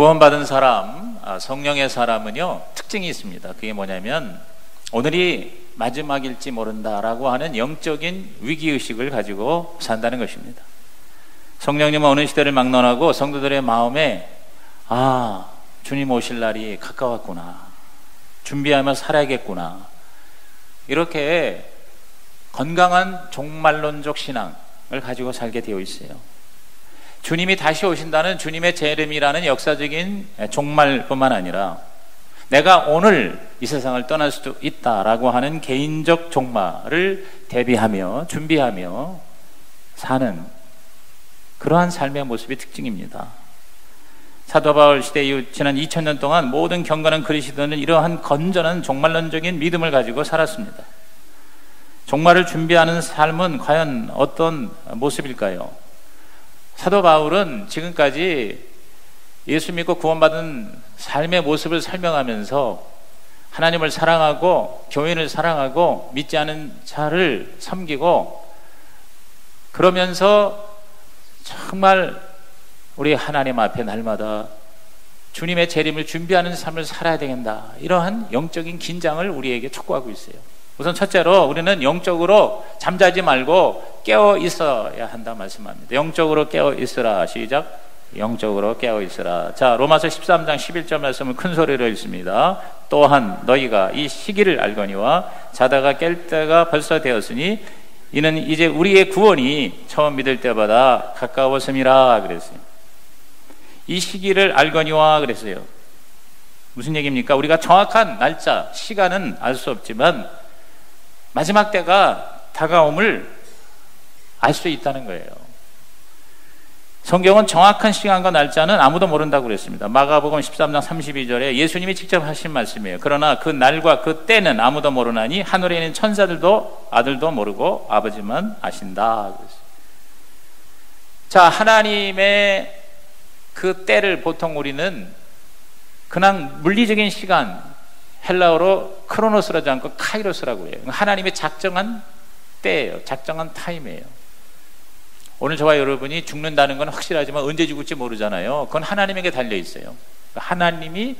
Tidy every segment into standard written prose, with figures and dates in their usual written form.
구원받은 사람, 성령의 사람은요, 특징이 있습니다. 그게 뭐냐면 오늘이 마지막일지 모른다라고 하는 영적인 위기의식을 가지고 산다는 것입니다. 성령님은 어느 시대를 막론하고 성도들의 마음에 주님 오실 날이 가까웠구나, 준비하며 살아야겠구나, 이렇게 건강한 종말론적 신앙을 가지고 살게 되어 있어요. 주님이 다시 오신다는 주님의 재림이라는 역사적인 종말뿐만 아니라 내가 오늘 이 세상을 떠날 수도 있다라고 하는 개인적 종말을 대비하며 준비하며 사는 그러한 삶의 모습이 특징입니다. 사도 바울 시대 이후 지난 2000년 동안 모든 경건한 그리스도인은 이러한 건전한 종말론적인 믿음을 가지고 살았습니다. 종말을 준비하는 삶은 과연 어떤 모습일까요? 사도 바울은 지금까지 예수 믿고 구원받은 삶의 모습을 설명하면서 하나님을 사랑하고 교인을 사랑하고 믿지 않은 자를 섬기고 그러면서 정말 우리 하나님 앞에 날마다 주님의 재림을 준비하는 삶을 살아야 되겠다, 이러한 영적인 긴장을 우리에게 촉구하고 있어요. 우선 첫째로 우리는 영적으로 잠자지 말고 깨어 있어야 한다 말씀합니다. 영적으로 깨어 있으라. 시작. 영적으로 깨어 있으라. 자, 로마서 13장 11절 말씀을 큰 소리로 읽습니다. 또한 너희가 이 시기를 알거니와 자다가 깰 때가 벌써 되었으니 이는 이제 우리의 구원이 처음 믿을 때보다 가까웠음이라 그랬어요. 이 시기를 알거니와 그랬어요. 무슨 얘기입니까? 우리가 정확한 날짜, 시간은 알 수 없지만 마지막 때가 다가옴을 알 수 있다는 거예요. 성경은 정확한 시간과 날짜는 아무도 모른다고 그랬습니다. 마가복음 13장 32절에 예수님이 직접 하신 말씀이에요. 그러나 그 날과 그 때는 아무도 모르나니 하늘에 있는 천사들도 아들도 모르고 아버지만 아신다. 자, 하나님의 그 때를 보통 우리는 그냥 물리적인 시간, 헬라어로 크로노스라지 않고 카이로스라고 해요. 하나님의 작정한 때예요. 작정한 타임이에요. 오늘 저와 여러분이 죽는다는 건 확실하지만 언제 죽을지 모르잖아요. 그건 하나님에게 달려 있어요. 하나님이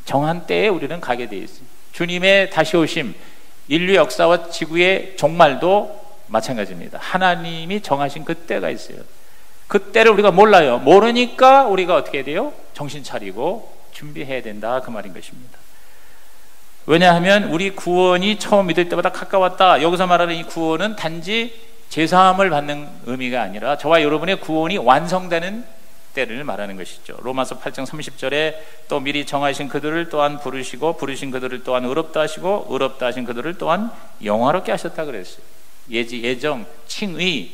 정한 때에 우리는 가게 돼 있어요. 주님의 다시 오심, 인류 역사와 지구의 종말도 마찬가지입니다. 하나님이 정하신 그 때가 있어요. 그 때를 우리가 몰라요. 모르니까 우리가 어떻게 돼요? 정신 차리고 준비해야 된다, 그 말인 것입니다. 왜냐하면 우리 구원이 처음 믿을 때보다 가까웠다. 여기서 말하는 이 구원은 단지 제사함을 받는 의미가 아니라 저와 여러분의 구원이 완성되는 때를 말하는 것이죠. 로마서 8장 30절에 또 미리 정하신 그들을 또한 부르시고 부르신 그들을 또한 의롭다 하시고 의롭다 하신 그들을 또한 영화롭게 하셨다 그랬어요. 예정, 칭의.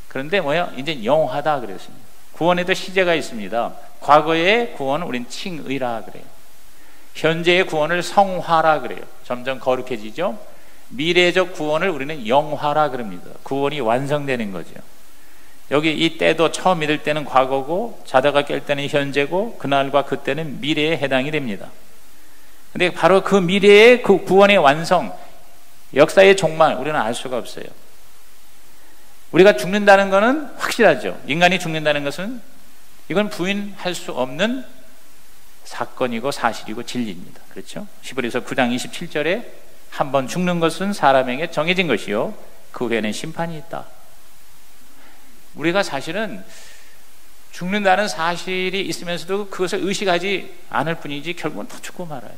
그런데 이제 영화다 그랬습니다. 구원에도 시제가 있습니다. 과거의 구원은 우린 칭의라 그래요. 현재의 구원을 성화라 그래요. 점점 거룩해지죠. 미래적 구원을 우리는 영화라 그럽니다. 구원이 완성되는 거죠. 여기 이 때도 처음 믿을 때는 과거고 자다가 깰 때는 현재고 그날과 그때는 미래에 해당이 됩니다. 근데 바로 그 미래의 그 구원의 완성, 역사의 종말 우리는 알 수가 없어요. 우리가 죽는다는 것은 확실하죠. 인간이 죽는다는 것은 이건 부인할 수 없는 사건이고 사실이고 진리입니다. 그렇죠? 히브리서 9장 27절에 한 번 죽는 것은 사람에게 정해진 것이요 그 후에는 심판이 있다. 우리가 사실은 죽는다는 사실이 있으면서도 그것을 의식하지 않을 뿐이지 결국은 다 죽고 말아요.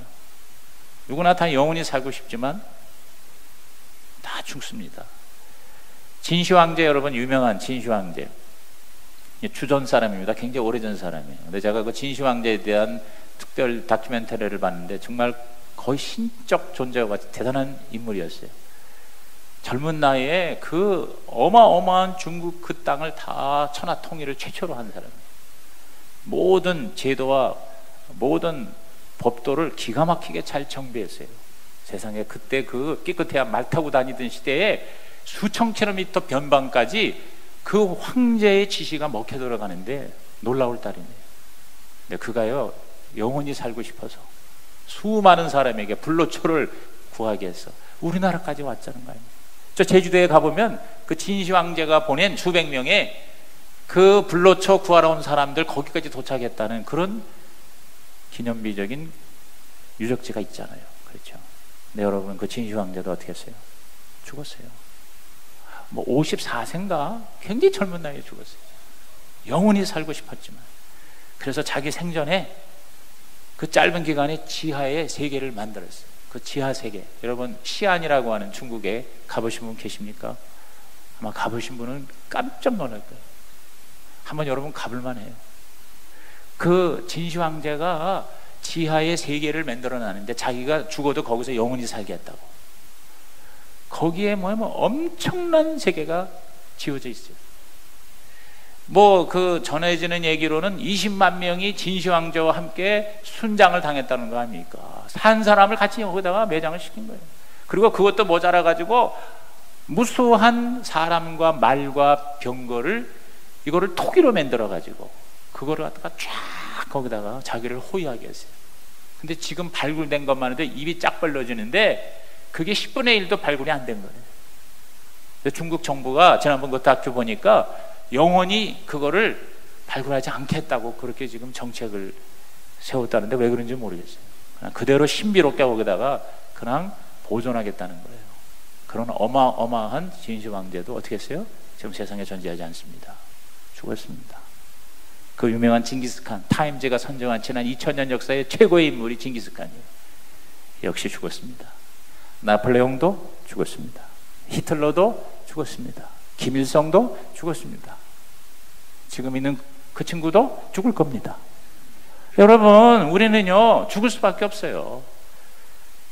누구나 다 영원히 살고 싶지만 다 죽습니다. 진시황제, 여러분 유명한 진시황제, 주전 사람입니다. 굉장히 오래전 사람이에요. 근데 제가 그 진시황제에 대한 특별 다큐멘터리를 봤는데 정말 거의 신적 존재와 같이 대단한 인물이었어요. 젊은 나이에 그 어마어마한 중국 그 땅을 다 천하 통일을 최초로 한 사람이에요. 모든 제도와 모든 법도를 기가 막히게 잘 정비했어요. 세상에 그때 그 깨끗해야 말 타고 다니던 시대에 수천 킬로미터 변방까지 그 황제의 지시가 먹혀 들어가는데 놀라울 따름이에요. 근데 그가요 영원히 살고 싶어서 수많은 사람에게 불로초를 구하게 해서 우리나라까지 왔다는 거예요. 저 제주도에 가보면 그 진시황제가 보낸 수백 명의 그 불로초 구하러 온 사람들 거기까지 도착했다는 그런 기념비적인 유적지가 있잖아요. 그렇죠? 근데 여러분, 그 진시 황제도 어떻게 했어요? 죽었어요. 뭐 54세인가? 굉장히 젊은 나이에 죽었어요. 영원히 살고 싶었지만. 그래서 자기 생전에 그 짧은 기간에 지하의 세계를 만들었어요. 그 지하 세계. 여러분, 시안이라고 하는 중국에 가보신 분 계십니까? 아마 가보신 분은 깜짝 놀랄 거예요. 한번 여러분 가볼만 해요. 그 진시 황제가 지하의 세계를 만들어 놨는데 자기가 죽어도 거기서 영원히 살겠다고. 거기에 뭐 엄청난 세계가 지어져 있어요. 뭐 그 전해지는 얘기로는 20만 명이 진시 황제와 함께 순장을 당했다는 거 아닙니까? 산 사람을 같이 여기다가 매장을 시킨 거예요. 그리고 그것도 모자라 가지고 무수한 사람과 말과 병거를 이거를 토기로 만들어 가지고 그거를 갖다가 쫙 거기다가 자기를 호위하게 했어요. 근데 지금 발굴된 것만 해도 입이 쫙 벌어지는데 그게 10분의 1도 발굴이 안 된 거예요. 근데 중국 정부가 지난번 그 다큐 보니까 영원히 그거를 발굴하지 않겠다고 그렇게 지금 정책을 세웠다는데 왜 그런지 모르겠어요. 그냥 그대로 신비롭게 거기다가 그냥 보존하겠다는 거예요. 그런 어마어마한 진시 황제도 어떻게 했어요? 지금 세상에 존재하지 않습니다. 죽었습니다. 그 유명한 징기스칸, 타임즈가 선정한 지난 2000년 역사의 최고의 인물이 징기스칸이에요. 역시 죽었습니다. 나폴레옹도 죽었습니다. 히틀러도 죽었습니다. 김일성도 죽었습니다. 지금 있는 그 친구도 죽을 겁니다. 여러분, 우리는요 죽을 수밖에 없어요.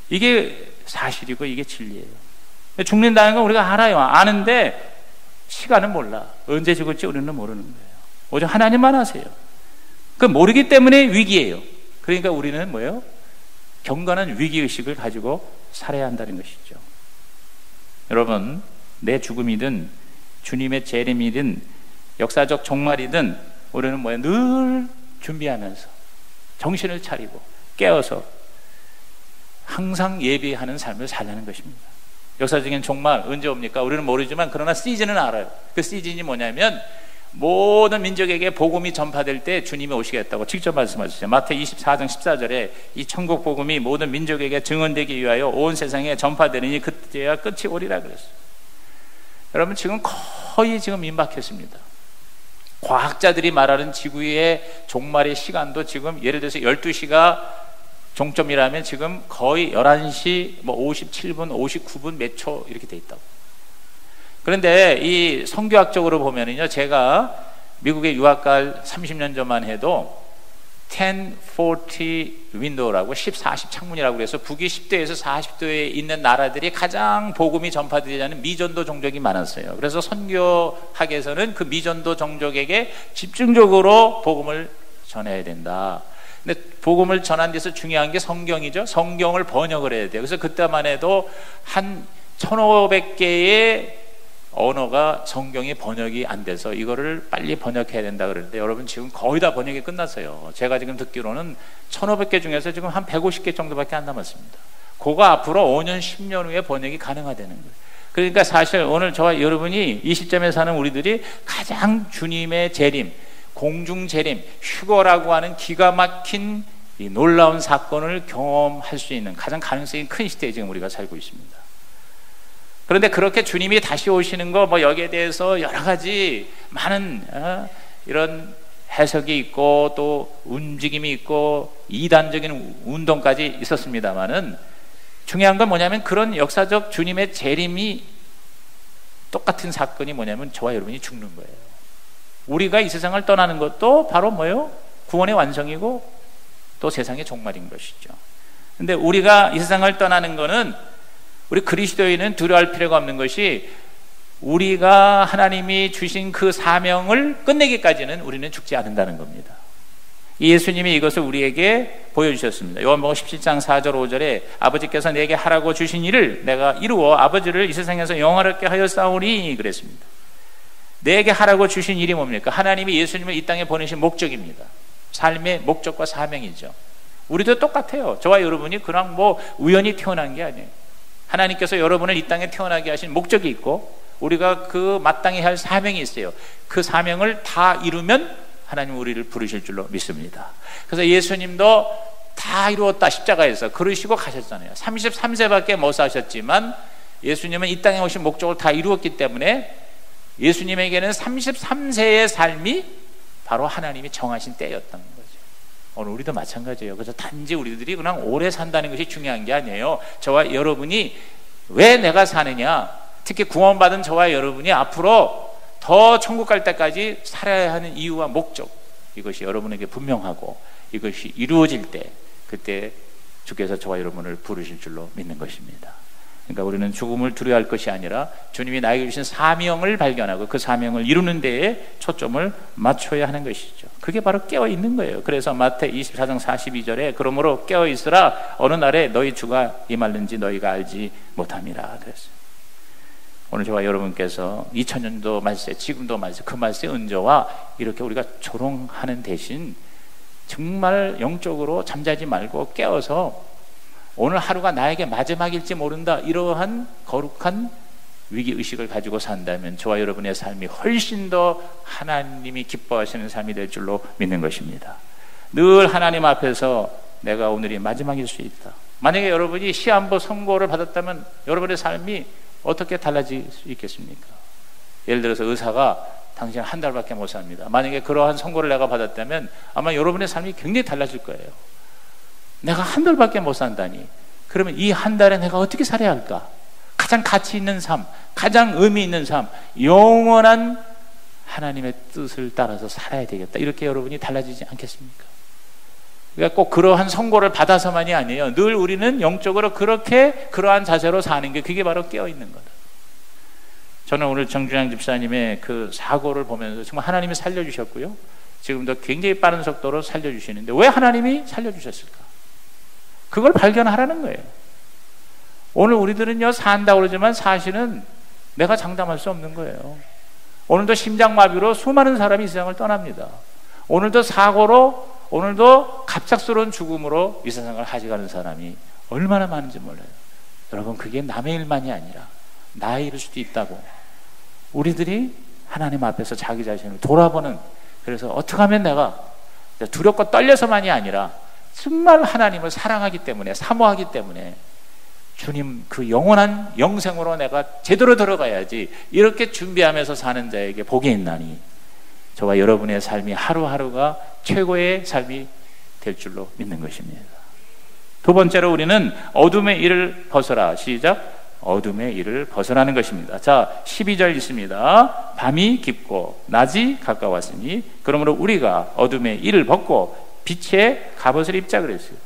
이게 사실이고 이게 진리예요. 죽는다는 건 우리가 알아요. 아는데 시간은 몰라. 언제 죽을지 우리는 모르는 거예요. 오직 하나님만 아세요. 그 모르기 때문에 위기예요. 그러니까 우리는 뭐예요? 경건한 위기의식을 가지고 살아야 한다는 것이죠. 여러분, 내 죽음이든 주님의 재림이든 역사적 종말이든 우리는 뭐예요? 늘 준비하면서 정신을 차리고 깨어서 항상 예비하는 삶을 살라는 것입니다. 역사적인 종말 언제 옵니까? 우리는 모르지만 그러나 시즌은 알아요. 그 시즌이 뭐냐면 모든 민족에게 복음이 전파될 때 주님이 오시겠다고 직접 말씀하셨어요. 마태복음 24장 14절에 이 천국 복음이 모든 민족에게 증언되기 위하여 온 세상에 전파되느니 그때야 끝이 오리라 그랬어요. 여러분, 지금 거의 지금 임박했습니다. 과학자들이 말하는 지구의 종말의 시간도 지금 예를 들어서 12시가 종점이라면 지금 거의 11시 57분, 59분 몇 초 이렇게 돼 있다고. 그런데 이 성교학적으로 보면은요, 제가 미국에 유학 갈 30년 전만 해도 1040 윈도우라고 10-40 창문이라고 그래서 북위 10도에서 40도에 있는 나라들이 가장 복음이 전파되지 않는 미전도 종족이 많았어요. 그래서 선교학에서는 그 미전도 종족에게 집중적으로 복음을 전해야 된다. 근데 복음을 전하는 데서 중요한 게 성경이죠. 성경을 번역을 해야 돼요. 그래서 그때만 해도 한 1500개의 언어가 성경이 번역이 안 돼서 이거를 빨리 번역해야 된다 그러는데 여러분 지금 거의 다 번역이 끝났어요. 제가 지금 듣기로는 1500개 중에서 지금 한 150개 정도밖에 안 남았습니다. 그거 앞으로 5년 10년 후에 번역이 가능하다는 거예요. 그러니까 사실 오늘 저와 여러분이 이 시점에 사는 우리들이 가장 주님의 재림, 공중 재림, 휴거라고 하는 기가 막힌 이 놀라운 사건을 경험할 수 있는 가장 가능성이 큰 시대에 지금 우리가 살고 있습니다. 그런데 그렇게 주님이 다시 오시는 거 여기에 대해서 여러 가지 많은 이런 해석이 있고 또 움직임이 있고 이단적인 운동까지 있었습니다만은 중요한 건 뭐냐면 그런 역사적 주님의 재림이 똑같은 사건이 뭐냐면 저와 여러분이 죽는 거예요. 우리가 이 세상을 떠나는 것도 바로 뭐예요? 구원의 완성이고 또 세상의 종말인 것이죠. 근데 우리가 이 세상을 떠나는 거는 우리 그리스도인은 두려워할 필요가 없는 것이 우리가 하나님이 주신 그 사명을 끝내기까지는 우리는 죽지 않는다는 겁니다. 예수님이 이것을 우리에게 보여주셨습니다. 요한복음 17장 4절 5절에 아버지께서 내게 하라고 주신 일을 내가 이루어 아버지를 이 세상에서 영화롭게 하였사오니 그랬습니다. 내게 하라고 주신 일이 뭡니까? 하나님이 예수님을 이 땅에 보내신 목적입니다. 삶의 목적과 사명이죠. 우리도 똑같아요. 저와 여러분이 그냥 우연히 태어난 게 아니에요. 하나님께서 여러분을 이 땅에 태어나게 하신 목적이 있고 우리가 그 마땅히 할 사명이 있어요. 그 사명을 다 이루면 하나님 우리를 부르실 줄로 믿습니다. 그래서 예수님도 다 이루었다 십자가에서 그러시고 가셨잖아요. 33세밖에 못 사셨지만 예수님은 이 땅에 오신 목적을 다 이루었기 때문에 예수님에게는 33세의 삶이 바로 하나님이 정하신 때였던 거죠. 오늘 우리도 마찬가지예요. 그래서 단지 우리들이 그냥 오래 산다는 것이 중요한 게 아니에요. 저와 여러분이 왜 내가 사느냐, 특히 구원받은 저와 여러분이 앞으로 더 천국 갈 때까지 살아야 하는 이유와 목적, 이것이 여러분에게 분명하고 이것이 이루어질 때 그때 주께서 저와 여러분을 부르실 줄로 믿는 것입니다. 그러니까 우리는 죽음을 두려워할 것이 아니라 주님이 나에게 주신 사명을 발견하고 그 사명을 이루는 데에 초점을 맞춰야 하는 것이죠. 그게 바로 깨어있는 거예요. 그래서 마태 24장 42절에 그러므로 깨어있으라 어느 날에 너희 주가 임할는지 너희가 알지 못함이라 그랬어요. 오늘 저와 여러분께서 2000년도 말세, 지금도 말세, 그 말세의 은저와 이렇게 우리가 조롱하는 대신 정말 영적으로 잠자지 말고 깨어서 오늘 하루가 나에게 마지막일지 모른다, 이러한 거룩한 위기의식을 가지고 산다면 저와 여러분의 삶이 훨씬 더 하나님이 기뻐하시는 삶이 될 줄로 믿는 것입니다. 늘 하나님 앞에서 내가 오늘이 마지막일 수 있다. 만약에 여러분이 시한부 선고를 받았다면 여러분의 삶이 어떻게 달라질 수 있겠습니까? 예를 들어서 의사가 당신 한 달밖에 못 삽니다. 만약에 그러한 선고를 내가 받았다면 아마 여러분의 삶이 굉장히 달라질 거예요. 내가 한 달밖에 못 산다니, 그러면 이 한 달에 내가 어떻게 살아야 할까? 가장 가치 있는 삶, 가장 의미 있는 삶, 영원한 하나님의 뜻을 따라서 살아야 되겠다, 이렇게 여러분이 달라지지 않겠습니까? 그러니까 꼭 그러한 선고를 받아서만이 아니에요. 늘 우리는 영적으로 그렇게 그러한 자세로 사는 게, 그게 바로 깨어있는 거다. 저는 오늘 정준양 집사님의 그 사고를 보면서 정말 하나님이 살려주셨고요, 지금도 굉장히 빠른 속도로 살려주시는데 왜 하나님이 살려주셨을까? 그걸 발견하라는 거예요. 오늘 우리들은요 산다고 그러지만 사실은 내가 장담할 수 없는 거예요. 오늘도 심장마비로 수많은 사람이 이 세상을 떠납니다. 오늘도 사고로, 오늘도 갑작스러운 죽음으로 이 세상을 하직하는 사람이 얼마나 많은지 몰라요. 여러분, 그게 남의 일만이 아니라 나의 일일 수도 있다고 우리들이 하나님 앞에서 자기 자신을 돌아보는, 그래서 어떻게 하면 내가 두렵고 떨려서만이 아니라 정말 하나님을 사랑하기 때문에, 사모하기 때문에 주님 그 영원한 영생으로 내가 제대로 들어가야지, 이렇게 준비하면서 사는 자에게 복이 있나니 저와 여러분의 삶이 하루하루가 최고의 삶이 될 줄로 믿는 것입니다. 두 번째로 우리는 어둠의 일을 벗어라. 시작. 어둠의 일을 벗어나는 것입니다. 자, 12절 있습니다. 밤이 깊고 낮이 가까웠으니 그러므로 우리가 어둠의 일을 벗고 빛의 갑옷을 입자 그랬어요.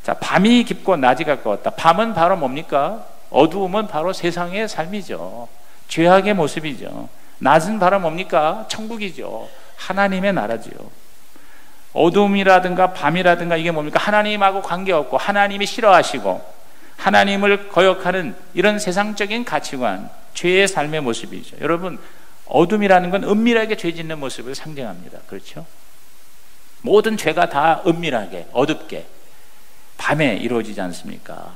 자, 밤이 깊고 낮이 가까웠다. 밤은 바로 뭡니까? 어두움은 바로 세상의 삶이죠. 죄악의 모습이죠. 낮은 바로 뭡니까? 천국이죠. 하나님의 나라죠. 어둠이라든가 밤이라든가 이게 뭡니까? 하나님하고 관계없고 하나님이 싫어하시고 하나님을 거역하는 이런 세상적인 가치관, 죄의 삶의 모습이죠. 여러분, 어둠이라는 건 은밀하게 죄 짓는 모습을 상징합니다. 그렇죠? 모든 죄가 다 은밀하게, 어둡게 밤에 이루어지지 않습니까?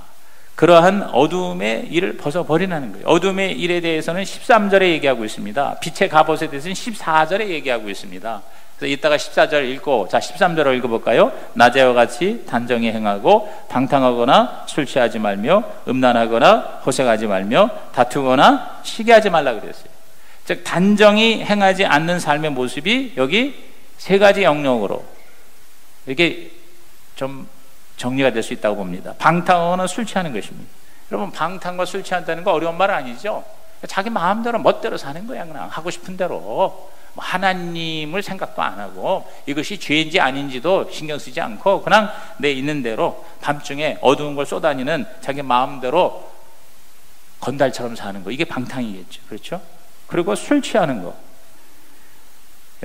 그러한 어둠의 일을 벗어버리라는 거예요. 어둠의 일에 대해서는 13절에 얘기하고 있습니다. 빛의 갑옷에 대해서는 14절에 얘기하고 있습니다. 그래서 이따가 14절 읽고, 자 13절을 읽어볼까요? 낮에와 같이 단정히 행하고 방탕하거나 술 취하지 말며 음란하거나 호색하지 말며 다투거나 시기하지 말라 그랬어요. 즉 단정히 행하지 않는 삶의 모습이 여기 세 가지 영역으로 이렇게 좀 정리가 될 수 있다고 봅니다. 방탕하거나 술 취하는 것입니다. 여러분, 방탕과 술 취한다는 거 어려운 말 아니죠? 자기 마음대로 멋대로 사는 거야. 그냥 하고 싶은 대로 하나님을 생각도 안 하고 이것이 죄인지 아닌지도 신경 쓰지 않고 그냥 내 있는 대로 밤중에 어두운 걸 쏘다니는 자기 마음대로 건달처럼 사는 거, 이게 방탕이겠죠. 그렇죠? 그리고 술 취하는 거,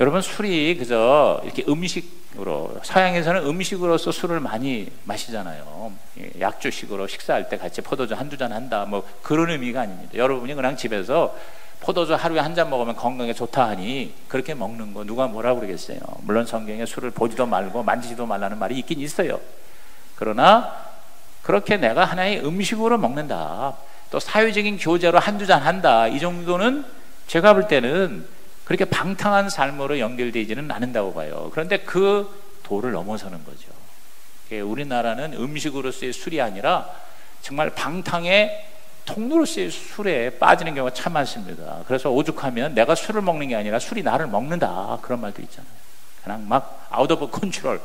여러분 술이 그저 이렇게 음식으로, 서양에서는 음식으로서 술을 많이 마시잖아요. 약주식으로 식사할 때 같이 포도주 한두 잔 한다, 뭐 그런 의미가 아닙니다. 여러분이 그냥 집에서 포도주 하루에 한 잔 먹으면 건강에 좋다 하니 그렇게 먹는 거 누가 뭐라고 그러겠어요. 물론 성경에 술을 보지도 말고 만지지도 말라는 말이 있긴 있어요. 그러나 그렇게 내가 하나의 음식으로 먹는다, 또 사회적인 교제로 한두 잔 한다, 이 정도는 제가 볼 때는 그렇게 방탕한 삶으로 연결되지는 않는다고 봐요. 그런데 그 도를 넘어서는 거죠. 우리나라는 음식으로서의 술이 아니라 정말 방탕의 통로로서의 술에 빠지는 경우가 참 많습니다. 그래서 오죽하면 내가 술을 먹는 게 아니라 술이 나를 먹는다, 그런 말도 있잖아요. 그냥 막 아웃 오브 컨트롤,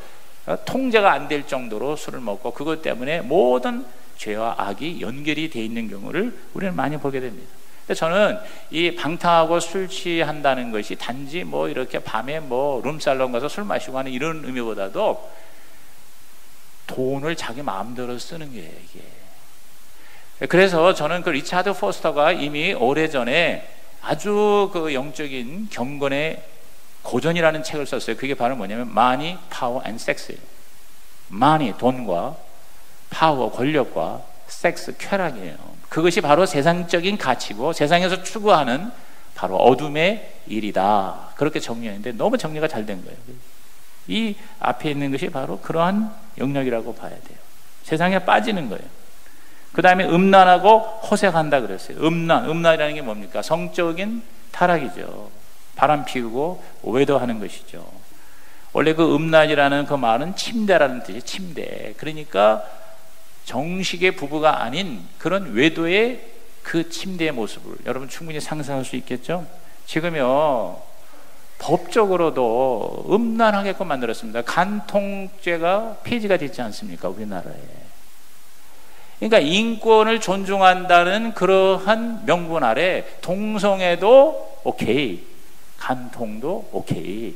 통제가 안 될 정도로 술을 먹고 그것 때문에 모든 죄와 악이 연결이 돼 있는 경우를 우리는 많이 보게 됩니다. 근데 저는 이 방탕하고 술 취한다는 것이 단지 뭐 이렇게 밤에 뭐 룸살롱 가서 술 마시고 하는 이런 의미보다도 돈을 자기 마음대로 쓰는 거예요, 이게. 그래서 저는 그 리차드 포스터가 이미 오래전에 아주 그 영적인 경건의 고전이라는 책을 썼어요. 그게 바로 뭐냐면 Money, Power and Sex예요. Money, 돈과 파워, 권력과 섹스, 쾌락이에요. 그것이 바로 세상적인 가치고 세상에서 추구하는 바로 어둠의 일이다, 그렇게 정리했는데 너무 정리가 잘 된 거예요. 이 앞에 있는 것이 바로 그러한 영역이라고 봐야 돼요. 세상에 빠지는 거예요. 그 다음에 음란하고 호색한다 그랬어요. 음란이라는 게 뭡니까? 성적인 타락이죠. 바람 피우고 외도하는 것이죠. 원래 그 음란이라는 그 말은 침대라는 뜻이에요. 침대. 그러니까 정식의 부부가 아닌 그런 외도의 그 침대의 모습을 여러분 충분히 상상할 수 있겠죠? 지금요 법적으로도 음란하게끔 만들었습니다. 간통죄가 폐지가 됐지 않습니까? 우리나라에. 그러니까 인권을 존중한다는 그러한 명분 아래 동성애도 오케이, 간통도 오케이.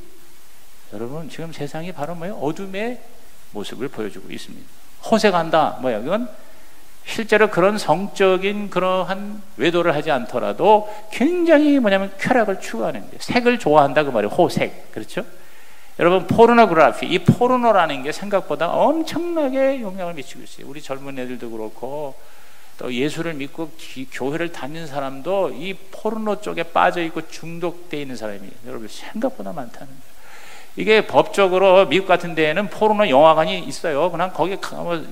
여러분 지금 세상이 바로 뭐예요? 어둠의 모습을 보여주고 있습니다. 호색한다, 뭐야? 이건 실제로 그런 성적인 그러한 외도를 하지 않더라도 굉장히 뭐냐면 쾌락을 추구하는 거예요. 색을 좋아한다 그 말이에요. 호색. 그렇죠? 여러분 포르노그래피, 이 포르노라는 게 생각보다 엄청나게 영향을 미치고 있어요. 우리 젊은 애들도 그렇고 또 예수를 믿고 교회를 다니는 사람도 이 포르노 쪽에 빠져 있고 중독되어 있는 사람이 여러분 생각보다 많다는 거예요. 이게 법적으로 미국 같은 데에는 포르노 영화관이 있어요. 그냥 거기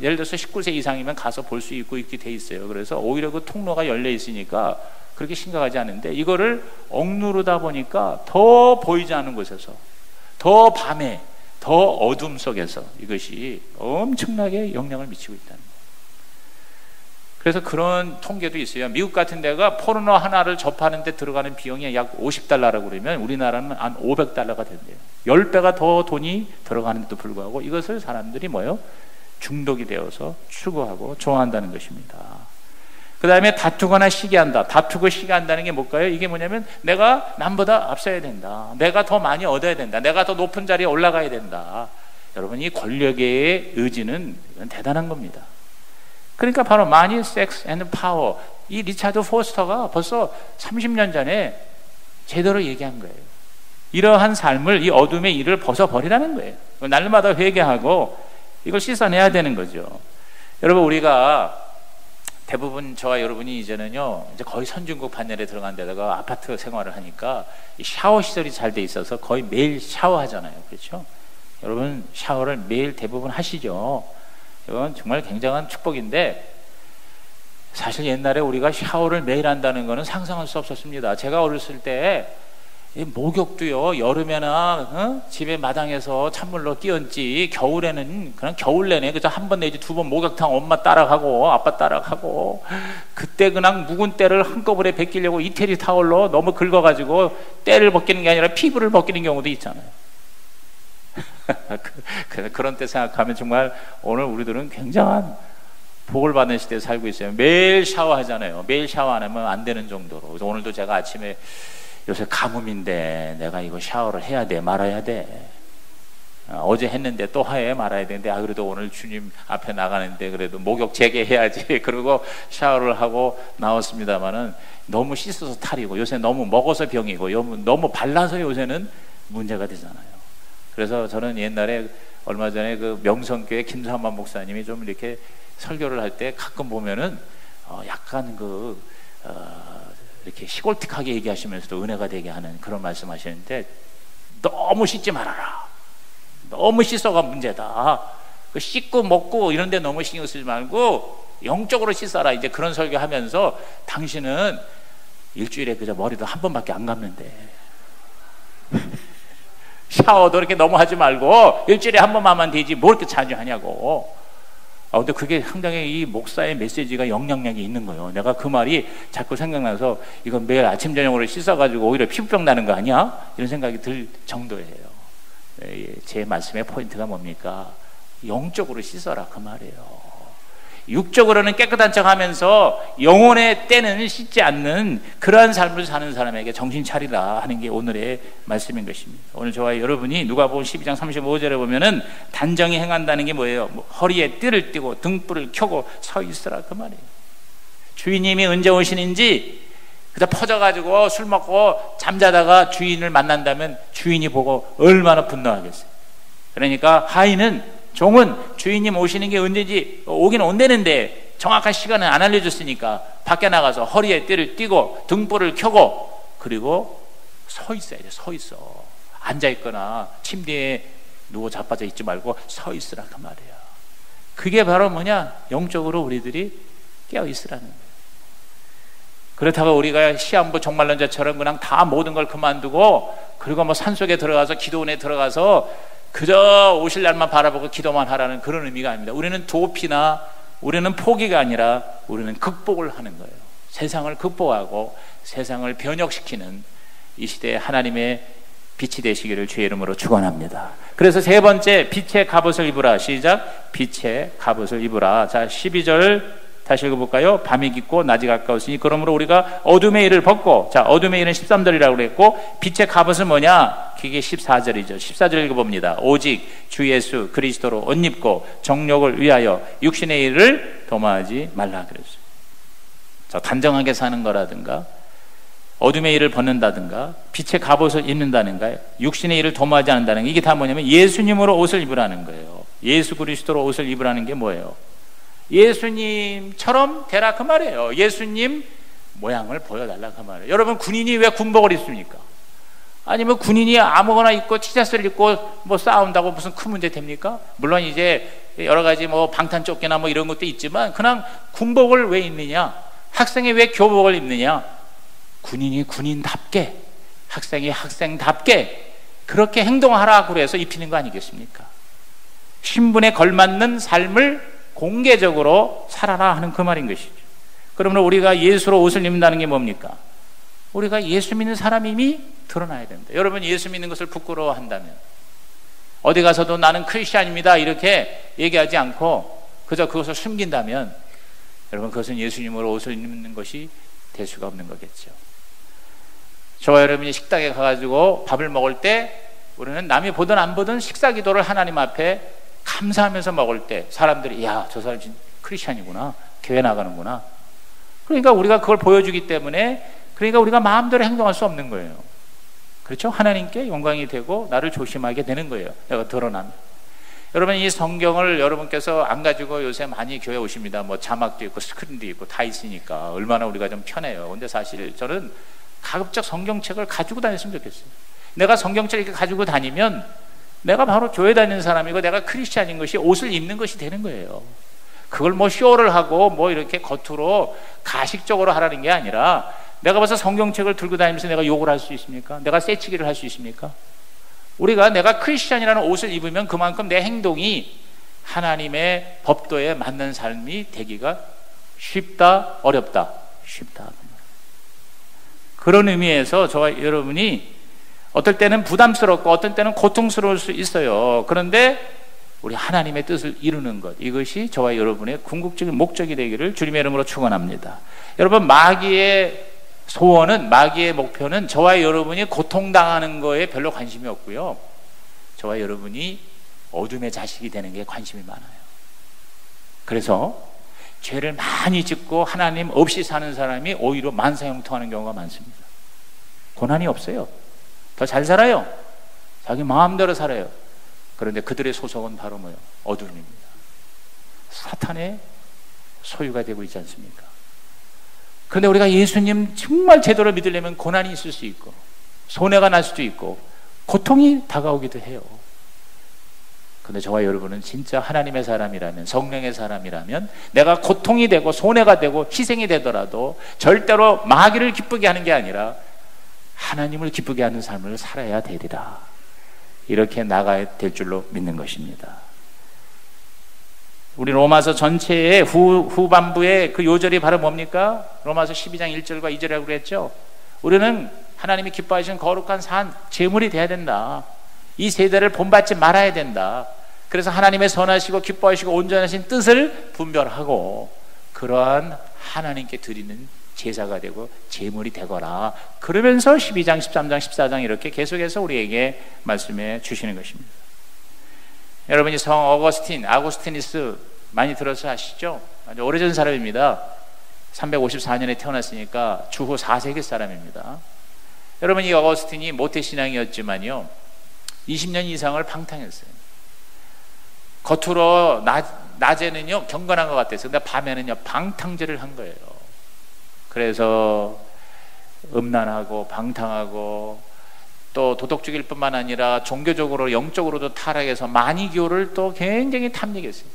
예를 들어서 19세 이상이면 가서 볼 수 있고 이렇게 돼 있어요. 그래서 오히려 그 통로가 열려 있으니까 그렇게 심각하지 않은데 이거를 억누르다 보니까 더 보이지 않는 곳에서, 더 밤에, 더 어둠 속에서 이것이 엄청나게 영향을 미치고 있다는 거예요. 그래서 그런 통계도 있어요. 미국 같은 데가 포르노 하나를 접하는 데 들어가는 비용이 약 $50라고 그러면 우리나라는 한 $500가 된대요. 10배가 더 돈이 들어가는데도 불구하고 이것을 사람들이 뭐예요? 중독이 되어서 추구하고 좋아한다는 것입니다. 그 다음에 다투거나 시기한다. 다투고 시기한다는 게 뭘까요? 이게 뭐냐면 내가 남보다 앞서야 된다, 내가 더 많이 얻어야 된다, 내가 더 높은 자리에 올라가야 된다. 여러분 이 권력의 의지는 이건 대단한 겁니다. 그러니까 바로 Money, Sex and Power, 이 리차드 포스터가 벌써 30년 전에 제대로 얘기한 거예요. 이러한 삶을, 이 어둠의 일을 벗어버리라는 거예요. 날마다 회개하고 이걸 씻어내야 되는 거죠. 여러분 우리가 대부분 저와 여러분이 이제는요 이제 거의 선진국 반열에 들어간 데다가 아파트 생활을 하니까 이 샤워 시설이 잘 돼 있어서 거의 매일 샤워하잖아요. 그렇죠? 여러분 샤워를 매일 대부분 하시죠. 이건 정말 굉장한 축복인데 사실 옛날에 우리가 샤워를 매일 한다는 것은 상상할 수 없었습니다. 제가 어렸을 때 목욕도요 여름에나 집에 마당에서 찬물로 끼얹지 겨울에는 그냥 겨울 내내 그저 한 번 내지 두 번 목욕탕 엄마 따라가고 아빠 따라가고 그때 그냥 묵은 때를 한꺼번에 벗기려고 이태리 타월로 너무 긁어가지고 때를 벗기는 게 아니라 피부를 벗기는 경우도 있잖아요. 그런 때 생각하면 정말 오늘 우리들은 굉장한 복을 받는 시대에 살고 있어요. 매일 샤워하잖아요. 매일 샤워 안 하면 안 되는 정도로. 그래서 오늘도 제가 아침에 요새 가뭄인데 내가 이거 샤워를 해야 돼 말아야 돼, 어제 했는데 또 해 말아야 되는데 그래도 오늘 주님 앞에 나가는데 그래도 목욕 재개해야지 그러고 샤워를 하고 나왔습니다마는 너무 씻어서 탈이고 요새 너무 먹어서 병이고 너무 발라서 요새는 문제가 되잖아요. 그래서 저는 옛날에 얼마 전에 그 명성교회 김삼만 목사님이 좀 이렇게 설교를 할 때 가끔 보면은 약간 이렇게 시골틱하게 얘기하시면서도 은혜가 되게 하는 그런 말씀하시는데 너무 씻지 말아라. 너무 씻어가 문제다. 씻고 먹고 이런 데 너무 신경 쓰지 말고 영적으로 씻어라. 이제 그런 설교하면서 당신은 일주일에 그저 머리도 한 번밖에 안 감는데 샤워도 이렇게 너무 하지 말고 일주일에 한 번만 하면 되지 뭘 이렇게 자주 하냐고. 근데 그게 상당히 이 목사의 메시지가 영향력이 있는 거예요. 내가 그 말이 자꾸 생각나서 이건 매일 아침 저녁으로 씻어가지고 오히려 피부병 나는 거 아니야? 이런 생각이 들 정도예요. 제 말씀의 포인트가 뭡니까? 영적으로 씻어라 그 말이에요. 육적으로는 깨끗한 척하면서 영혼의 때는 씻지 않는 그러한 삶을 사는 사람에게 정신 차리라 하는 게 오늘의 말씀인 것입니다. 오늘 저와 여러분이 누가복음 12장 35절에 보면은 단정히 행한다는 게 뭐예요? 허리에 띠를 띠고 등불을 켜고 서 있으라 그 말이에요. 주인님이 언제 오시는지 그다 퍼져가지고 술 먹고 잠자다가 주인을 만난다면 주인이 보고 얼마나 분노하겠어요. 그러니까 하인은 종은 주인님 오시는 게 언제인지 오긴 온다는데 정확한 시간은 안 알려줬으니까 밖에 나가서 허리에 띠를 띠고 등불을 켜고 그리고 서 있어야 돼. 서 있어. 앉아있거나 침대에 누워 자빠져 있지 말고 서 있으라 그 말이야. 그게 바로 뭐냐? 영적으로 우리들이 깨어 있으라는 거예요. 그렇다고 우리가 시한부 종말론자처럼 그냥 다 모든 걸 그만두고 그리고 뭐 산속에 들어가서 기도원에 들어가서 그저 오실 날만 바라보고 기도만 하라는 그런 의미가 아닙니다. 우리는 도피나 우리는 포기가 아니라 우리는 극복을 하는 거예요. 세상을 극복하고 세상을 변혁시키는 이 시대에 하나님의 빛이 되시기를 주의 이름으로 축원합니다. 그래서 세 번째, 빛의 갑옷을 입으라. 시작. 빛의 갑옷을 입으라. 자, 12절 다시 읽어볼까요? 밤이 깊고 낮이 가까웠으니 그러므로 우리가 어둠의 일을 벗고, 자, 어둠의 일은 13절이라고 그랬고 빛의 갑옷은 뭐냐? 그게 14절이죠. 14절 읽어봅니다. 오직 주 예수 그리스도로 옷 입고 정욕을 위하여 육신의 일을 도모하지 말라 그랬어요. 자, 단정하게 사는 거라든가 어둠의 일을 벗는다든가 빛의 갑옷을 입는다든가 육신의 일을 도모하지 않는다는 게 이게 다 뭐냐면 예수님으로 옷을 입으라는 거예요. 예수 그리스도로 옷을 입으라는 게 뭐예요? 예수님처럼 되라 그 말이에요. 예수님 모양을 보여달라 그 말이에요. 여러분 군인이 왜 군복을 입습니까? 아니면 군인이 아무거나 입고 티셔츠를 입고 뭐 싸운다고 무슨 큰 문제 됩니까? 물론 이제 여러 가지 뭐 방탄조끼나 뭐 이런 것도 있지만 그냥 군복을 왜 입느냐? 학생이 왜 교복을 입느냐? 군인이 군인답게, 학생이 학생답게 그렇게 행동하라고 해서 입히는 거 아니겠습니까? 신분에 걸맞는 삶을 공개적으로 살아라 하는 그 말인 것이죠. 그러면 우리가 예수로 옷을 입는다는 게 뭡니까? 우리가 예수 믿는 사람임이 드러나야 됩니다. 여러분 예수 믿는 것을 부끄러워한다면 어디 가서도 나는 크리스찬입니다 이렇게 얘기하지 않고 그저 그것을 숨긴다면 여러분 그것은 예수님으로 옷을 입는 것이 될 수가 없는 거겠죠. 저와 여러분이 식당에 가가지고 밥을 먹을 때 우리는 남이 보든 안 보든 식사 기도를 하나님 앞에 감사하면서 먹을 때 사람들이 야, 저 사람 진짜 크리스찬이구나, 교회 나가는구나. 그러니까 우리가 그걸 보여주기 때문에 그러니까 우리가 마음대로 행동할 수 없는 거예요. 그렇죠? 하나님께 영광이 되고 나를 조심하게 되는 거예요. 내가 드러나면. 여러분 이 성경을 여러분께서 안 가지고 요새 많이 교회 오십니다. 뭐 자막도 있고 스크린도 있고 다 있으니까 얼마나 우리가 좀 편해요. 근데 사실 저는 가급적 성경책을 가지고 다녔으면 좋겠어요. 내가 성경책을 이렇게 가지고 다니면 내가 바로 교회 다니는 사람이고 내가 크리스찬인 것이 옷을 입는 것이 되는 거예요. 그걸 뭐 쇼를 하고 뭐 이렇게 겉으로 가식적으로 하라는 게 아니라 내가 벌써 성경책을 들고 다니면서 내가 욕을 할 수 있습니까? 내가 떼치기를 할 수 있습니까? 우리가 내가 크리스찬이라는 옷을 입으면 그만큼 내 행동이 하나님의 법도에 맞는 삶이 되기가 쉽다, 어렵다? 쉽다. 그런 의미에서 저와 여러분이 어떨 때는 부담스럽고 어떤 때는 고통스러울 수 있어요. 그런데 우리 하나님의 뜻을 이루는 것, 이것이 저와 여러분의 궁극적인 목적이 되기를 주님의 이름으로 축원합니다. 여러분 마귀의 소원은, 마귀의 목표는 저와 여러분이 고통당하는 거에 별로 관심이 없고요, 저와 여러분이 어둠의 자식이 되는 게 관심이 많아요. 그래서 죄를 많이 짓고 하나님 없이 사는 사람이 오히려 만사형통하는 경우가 많습니다. 고난이 없어요. 더 잘 살아요. 자기 마음대로 살아요. 그런데 그들의 소속은 바로 뭐예요? 어둠입니다. 사탄의 소유가 되고 있지 않습니까? 그런데 우리가 예수님 정말 제대로 믿으려면 고난이 있을 수 있고 손해가 날 수도 있고 고통이 다가오기도 해요. 그런데 저와 여러분은 진짜 하나님의 사람이라면, 성령의 사람이라면 내가 고통이 되고 손해가 되고 희생이 되더라도 절대로 마귀를 기쁘게 하는 게 아니라 하나님을 기쁘게 하는 삶을 살아야 되리라. 이렇게 나가야 될 줄로 믿는 것입니다. 우리 로마서 전체의 후반부의 그 요절이 바로 뭡니까? 로마서 12장 1절과 2절이라고 그랬죠. 우리는 하나님이 기뻐하시는 거룩한 산, 제물이 돼야 된다. 이 세대를 본받지 말아야 된다. 그래서 하나님의 선하시고 기뻐하시고 온전하신 뜻을 분별하고 그러한 하나님께 드리는 제사가 되고 제물이 되거라. 그러면서 12장, 13장, 14장 이렇게 계속해서 우리에게 말씀해 주시는 것입니다. 여러분이 성 아구스티니스 많이 들어서 아시죠? 아주 오래전 사람입니다. 354년에 태어났으니까 주후 4세기 사람입니다. 여러분, 이 어거스틴이 모태신앙이었지만요 20년 이상을 방탕했어요. 겉으로 낮에는요 경건한 것 같았어요. 근데 밤에는요 방탕질을 한 거예요. 그래서 음란하고 방탕하고 또 도덕적일 뿐만 아니라 종교적으로 영적으로도 타락해서 마니교를 또 굉장히 탐닉했어요.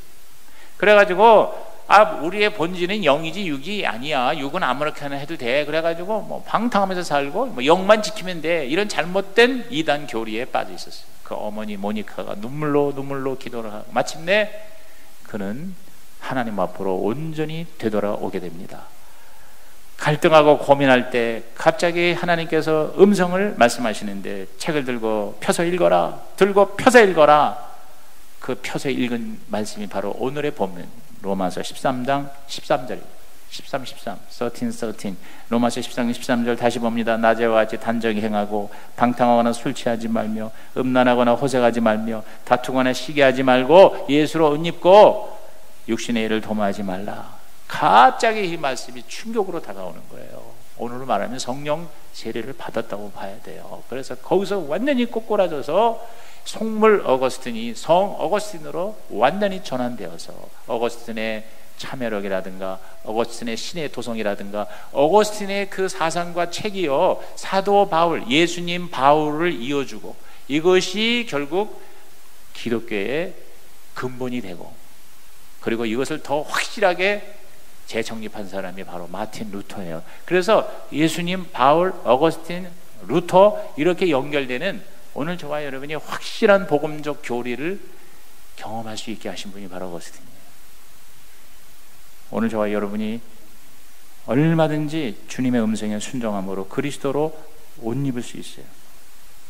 그래가지고 우리의 본질은 영이지 육이 아니야. 육은 아무렇게나 해도 돼. 그래가지고 뭐 방탕하면서 살고 뭐 영만 지키면 돼. 이런 잘못된 이단 교리에 빠져 있었어요. 그 어머니 모니카가 눈물로 기도를 하고 마침내 그는 하나님 앞으로 온전히 되돌아오게 됩니다. 갈등하고 고민할 때 갑자기 하나님께서 음성을 말씀하시는데 책을 들고 펴서 읽어라. 그 펴서 읽은 말씀이 바로 오늘의 본문 로마서 13장 13절 13 로마서 13장 13절 다시 봅니다. 낮에와 같이 단정히 행하고 방탕하거나 술 취하지 말며 음란하거나 호색하지 말며 다투거나 시기하지 말고 예수로 옷 입고 육신의 일을 도모하지 말라. 갑자기 이 말씀이 충격으로 다가오는 거예요. 오늘로 말하면 성령 세례를 받았다고 봐야 돼요. 그래서 거기서 완전히 꼬꾸라져서 속물 어거스틴이 성 어거스틴으로 완전히 전환되어서 어거스틴의 참여력이라든가 어거스틴의 신의 도성이라든가 어거스틴의 그 사상과 책이요 사도 바울, 예수님 바울을 이어주고 이것이 결국 기독교의 근본이 되고 그리고 이것을 더 확실하게 재정립한 사람이 바로 마틴 루터예요. 그래서 예수님, 바울, 어거스틴, 루터 이렇게 연결되는 오늘 저와 여러분이 확실한 복음적 교리를 경험할 수 있게 하신 분이 바로 어거스틴이에요. 오늘 저와 여러분이 얼마든지 주님의 음성에 순종함으로 그리스도로 옷 입을 수 있어요.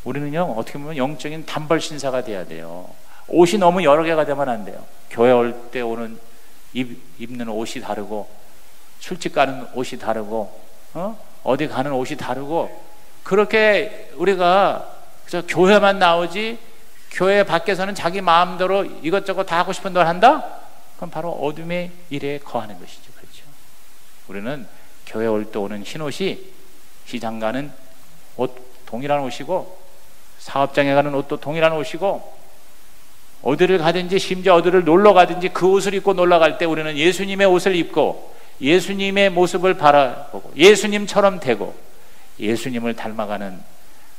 우리는요 어떻게 보면 영적인 단벌 신사가 돼야 돼요. 옷이 너무 여러 개가 되면 안 돼요. 교회 올 때 오는 입는 옷이 다르고 술집 가는 옷이 다르고 어디 가는 옷이 다르고 그렇게 우리가 그래서 교회만 나오지 교회 밖에서는 자기 마음대로 이것저것 다 하고 싶은 대로 한다? 그럼 바로 어둠의 일에 거하는 것이죠. 그렇죠? 우리는 교회 올 때 오는 흰 옷이 시장 가는 옷 동일한 옷이고 사업장에 가는 옷도 동일한 옷이고 어디를 가든지 심지어 어디를 놀러 가든지 그 옷을 입고 놀러 갈 때 우리는 예수님의 옷을 입고 예수님의 모습을 바라보고 예수님처럼 되고 예수님을 닮아가는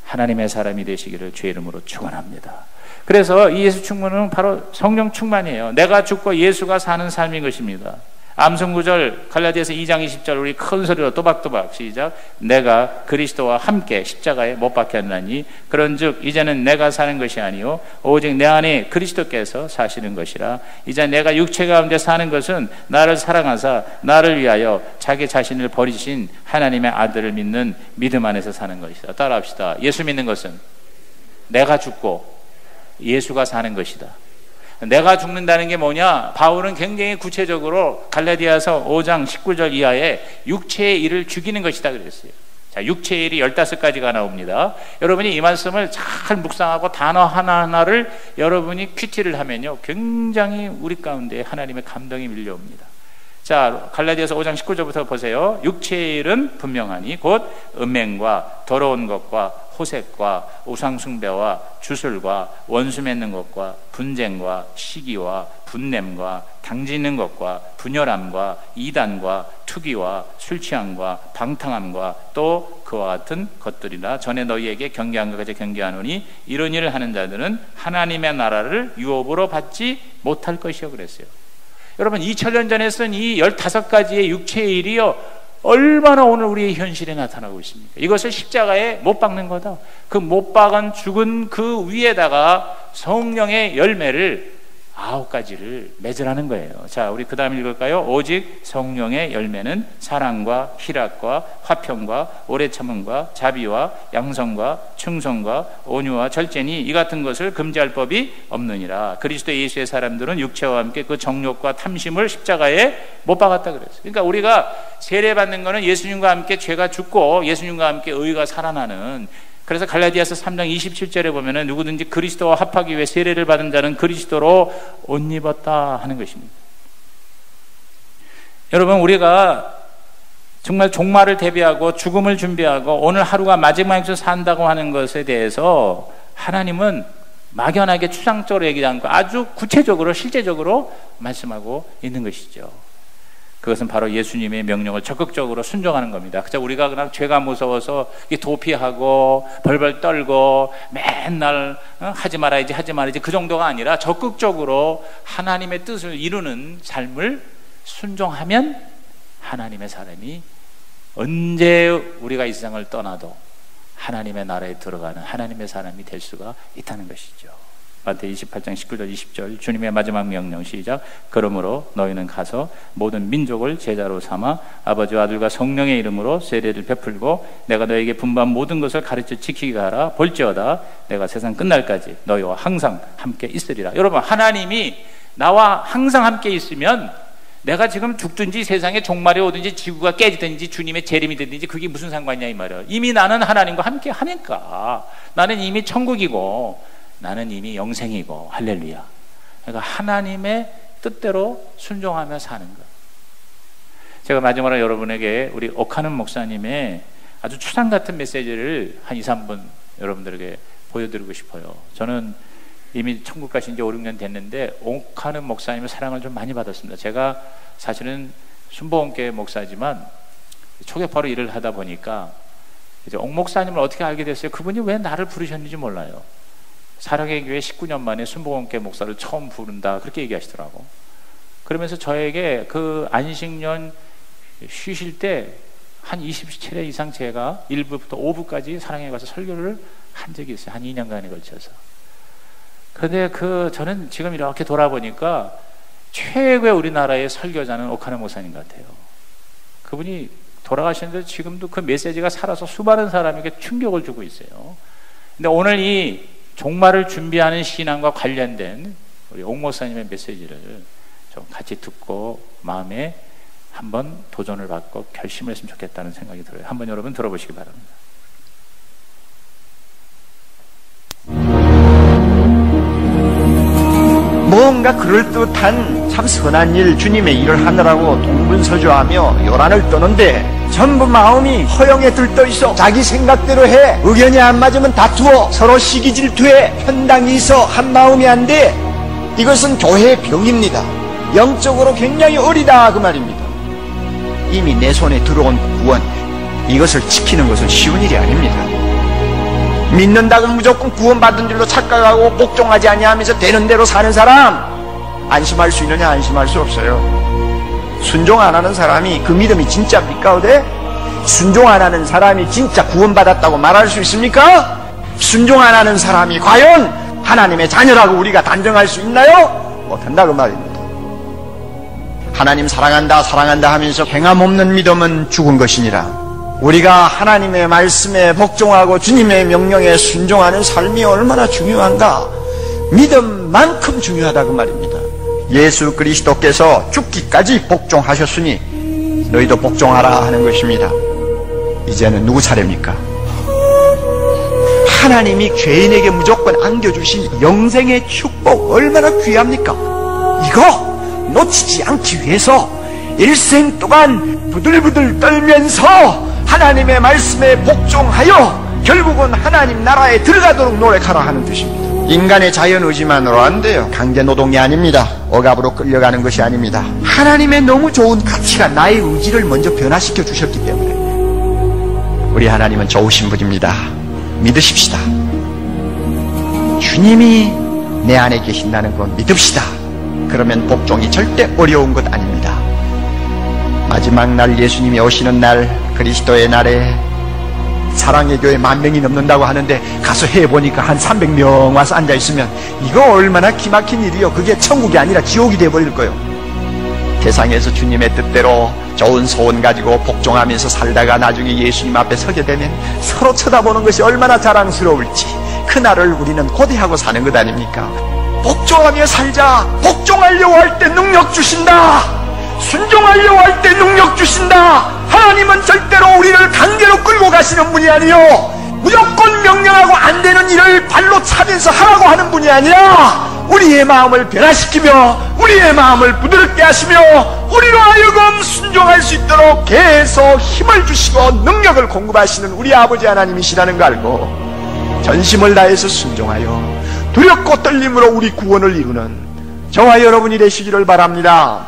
하나님의 사람이 되시기를 주의 이름으로 축원합니다. 그래서 이 예수 충만은 바로 성령 충만이에요. 내가 죽고 예수가 사는 삶인 것입니다. 암송구절 갈라디아서 2장 20절 우리 큰 소리로 또박또박 시작. 내가 그리스도와 함께 십자가에 못 박혔나니 그런즉 이제는 내가 사는 것이 아니요 오직 내 안에 그리스도께서 사시는 것이라. 이제 내가 육체 가운데 사는 것은 나를 사랑하사 나를 위하여 자기 자신을 버리신 하나님의 아들을 믿는 믿음 안에서 사는 것이다. 따라합시다. 예수 믿는 것은 내가 죽고 예수가 사는 것이다. 내가 죽는다는 게 뭐냐? 바울은 굉장히 구체적으로 갈라디아서 5장 19절 이하에 육체의 일을 죽이는 것이다 그랬어요. 자, 육체의 일이 15가지가 나옵니다. 여러분이 이 말씀을 잘 묵상하고 단어 하나하나를 여러분이 큐티를 하면요 굉장히 우리 가운데 하나님의 감동이 밀려옵니다. 자, 갈라디아서 5장 19절부터 보세요. 육체의 일은 분명하니 곧 음행과 더러운 것과 호색과 우상숭배와 주술과 원수 맺는 것과 분쟁과 시기와 분냄과 당지는 것과 분열함과 이단과 투기와 술취함과 방탕함과 또 그와 같은 것들이라. 전에 너희에게 경계한 것까지 경계하노니 이런 일을 하는 자들은 하나님의 나라를 유업으로 받지 못할 것이요 그랬어요. 여러분 2000년 전에 쓴 이 15가지의 육체의 일이요 얼마나 오늘 우리의 현실에 나타나고 있습니까? 이것을 십자가에 못 박는 거다. 그 못 박은 죽은 그 위에다가 성령의 열매를 9가지를 맺으라는 거예요. 자, 우리 그 다음 읽을까요? 오직 성령의 열매는 사랑과 희락과 화평과 오래 참음과 자비와 양성과 충성과 온유와 절제니 이 같은 것을 금지할 법이 없느니라. 그리스도 예수의 사람들은 육체와 함께 그 정욕과 탐심을 십자가에 못 박았다 그랬어요. 그러니까 우리가 세례받는 것은 예수님과 함께 죄가 죽고 예수님과 함께 의가 살아나는, 그래서 갈라디아서 3장 27절에 보면은 누구든지 그리스도와 합하기 위해 세례를 받은 자는 그리스도로 옷 입었다 하는 것입니다. 여러분, 우리가 정말 종말을 대비하고 죽음을 준비하고 오늘 하루가 마지막에서 산다고 하는 것에 대해서 하나님은 막연하게 추상적으로 얘기하지 않고 아주 구체적으로 실제적으로 말씀하고 있는 것이죠. 그것은 바로 예수님의 명령을 적극적으로 순종하는 겁니다. 그저 우리가 그냥 죄가 무서워서 도피하고 벌벌 떨고 맨날 하지 말아야지 그 정도가 아니라 적극적으로 하나님의 뜻을 이루는 삶을 순종하면 하나님의 사람이 언제 우리가 이 세상을 떠나도 하나님의 나라에 들어가는 하나님의 사람이 될 수가 있다는 것이죠. 마태복음 28장 19절 20절 주님의 마지막 명령 시작. 그러므로 너희는 가서 모든 민족을 제자로 삼아 아버지와 아들과 성령의 이름으로 세례를 베풀고 내가 너에게 분부한 모든 것을 가르쳐 지키게 하라. 볼지어다 내가 세상 끝날까지 너희와 항상 함께 있으리라. 여러분, 하나님이 나와 항상 함께 있으면 내가 지금 죽든지 세상에 종말이 오든지 지구가 깨지든지 주님의 재림이 되든지 그게 무슨 상관이냐 이 말이에요. 이미 나는 하나님과 함께 하니까. 나는 이미 천국이고 나는 이미 영생이고. 할렐루야. 그러니까 하나님의 뜻대로 순종하며 사는 것. 제가 마지막으로 여러분에게 우리 옥하는 목사님의 아주 추상 같은 메시지를 한 2, 3분 여러분들에게 보여드리고 싶어요. 저는 이미 천국 가신 지 5, 6년 됐는데 옥하는 목사님의 사랑을 좀 많이 받았습니다. 제가 사실은 순복음교회 목사지만 초계파로 일을 하다 보니까 이제 옥 목사님을 어떻게 알게 됐어요? 그분이 왜 나를 부르셨는지 몰라요. 사랑의 교회 19년 만에 순복음교회 목사를 처음 부른다 그렇게 얘기하시더라고. 그러면서 저에게 그 안식년 쉬실 때 한 27회 이상 제가 1부부터 5부까지 사랑에 가서 설교를 한 적이 있어요. 한 2년간에 걸쳐서. 그런데 저는 지금 이렇게 돌아보니까 최고의 우리나라의 설교자는 옥하는 목사님 같아요. 그분이 돌아가시는데 지금도 그 메시지가 살아서 수많은 사람에게 충격을 주고 있어요. 근데 오늘 이 종말을 준비하는 신앙과 관련된 우리 옥 목사님의 메시지를 좀 같이 듣고 마음에 한번 도전을 받고 결심을 했으면 좋겠다는 생각이 들어요. 한번 여러분 들어보시기 바랍니다. 뭔가 그럴듯한 참 선한 일, 주님의 일을 하느라고 동분서주하며 요란을 떠는데 전부 마음이 허영에 들떠있어 자기 생각대로 해. 의견이 안 맞으면 다투어 서로 시기 질투해. 편당이 있어 한 마음이 안 돼. 이것은 교회의 병입니다. 영적으로 굉장히 어리다 그 말입니다. 이미 내 손에 들어온 구원, 이것을 지키는 것은 쉬운 일이 아닙니다. 믿는다고 무조건 구원받은 줄로 착각하고 복종하지 아니하면서 되는 대로 사는 사람 안심할 수 있느냐? 안심할 수 없어요. 순종 안 하는 사람이 그 믿음이 진짜입니까? 어때? 순종 안 하는 사람이 진짜 구원받았다고 말할 수 있습니까? 순종 안 하는 사람이 과연 하나님의 자녀라고 우리가 단정할 수 있나요? 못한다 그 말입니다. 하나님 사랑한다 사랑한다 하면서 행함 없는 믿음은 죽은 것이니라. 우리가 하나님의 말씀에 복종하고 주님의 명령에 순종하는 삶이 얼마나 중요한가. 믿음만큼 중요하다 그 말입니다. 예수 그리스도께서 죽기까지 복종하셨으니 너희도 복종하라 하는 것입니다. 이제는 누구 차례입니까? 하나님이 죄인에게 무조건 안겨주신 영생의 축복 얼마나 귀합니까? 이거 놓치지 않기 위해서 일생 동안 부들부들 떨면서 하나님의 말씀에 복종하여 결국은 하나님 나라에 들어가도록 노력하라 하는 뜻입니다. 인간의 자연 의지만으로 안 돼요. 강제 노동이 아닙니다. 억압으로 끌려가는 것이 아닙니다. 하나님의 너무 좋은 가치가 나의 의지를 먼저 변화시켜 주셨기 때문에 우리 하나님은 좋으신 분입니다. 믿으십시다. 주님이 내 안에 계신다는 건 믿읍시다. 그러면 복종이 절대 어려운 것 아닙니다. 마지막 날 예수님이 오시는 날, 그리스도의 날에 사랑의 교회 10,000명이 넘는다고 하는데 가서 해보니까 한 300명 와서 앉아있으면 이거 얼마나 기막힌 일이요. 그게 천국이 아니라 지옥이 돼버릴 거예요. 세상에서 주님의 뜻대로 좋은 소원 가지고 복종하면서 살다가 나중에 예수님 앞에 서게 되면 서로 쳐다보는 것이 얼마나 자랑스러울지 그날을 우리는 고대하고 사는 것 아닙니까? 복종하며 살자. 복종하려고 할 때 능력 주신다. 순종하려고 할 때 능력 주신다. 하나님은 절대로 우리를 강제로 끌고 가시는 분이 아니요, 무조건 명령하고 안 되는 일을 발로 차면서 하라고 하는 분이 아니라 우리의 마음을 변화시키며 우리의 마음을 부드럽게 하시며 우리로 하여금 순종할 수 있도록 계속 힘을 주시고 능력을 공급하시는 우리 아버지 하나님이시라는 걸 알고 전심을 다해서 순종하여 두렵고 떨림으로 우리 구원을 이루는 저와 여러분이 되시기를 바랍니다.